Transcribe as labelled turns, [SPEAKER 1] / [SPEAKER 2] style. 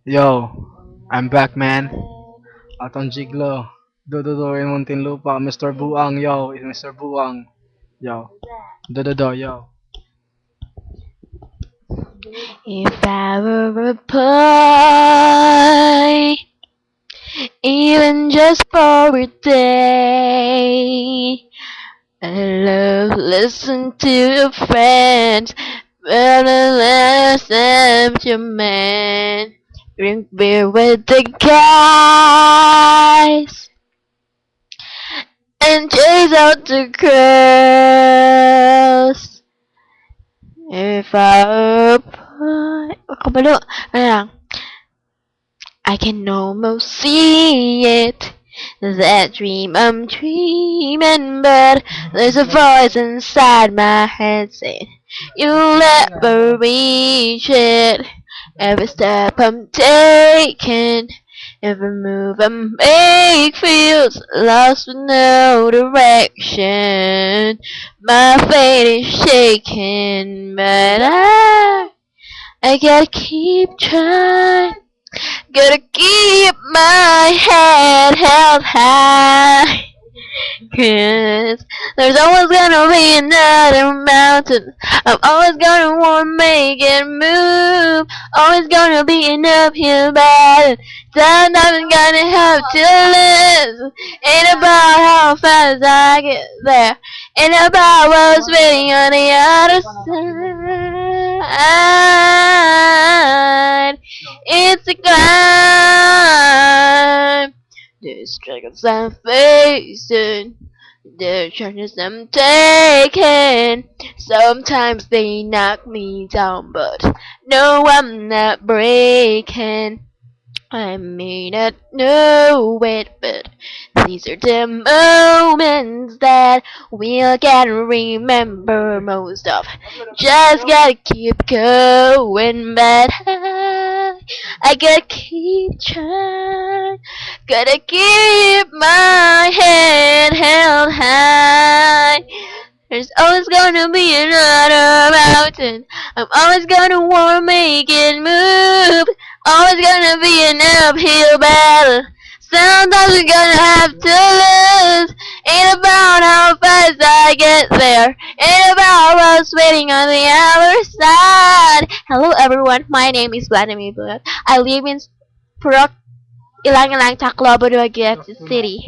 [SPEAKER 1] Yo, I'm back, man. Atong Jiglo. Dododo and munting lupa. Mr. Boang, yo. It's Mr. Boang. Yo. Dododo, yo.
[SPEAKER 2] If I were a boy, even just for a day, I love listen to your friends, but unless I'm your man, drink beer with the guys, and chase out the girls. If I were a boy, kabalo, ano lang, I can almost see it. That dream I'm dreaming, but there's a voice inside my head saying, you'll never reach it. Every step I'm taking, every move I make feels lost with no direction. My fate is shaking, but I gotta keep trying. Gotta keep my head held high. 'Cause there's always gonna be another mountain. I'm always gonna wanna make it move. Always gonna be an uphill battle. Sometimes I'm gonna have to lose. Ain't about how fast I get there. Ain't about what's waiting on the other side. It's a climb. The struggles I'm facing, the chances I'm taking. Sometimes they knock me down, but no, I'm not breaking. I may not know it, but these are the moments that we'll gotta remember most of. Just gotta keep going, but I gotta keep trying. Gotta keep my head held high. There's always gonna be another mountain. I'm always gonna wanna make it move. Always gonna be an uphill battle. Sometimes we're gonna have to lose. Ain't about how fast I get there. Ain't about what's waiting on the other side. Hello everyone, my name is Vladimir Bulat. I live in Purok, Ilang Ilang, Tacloban, Dumaguete City.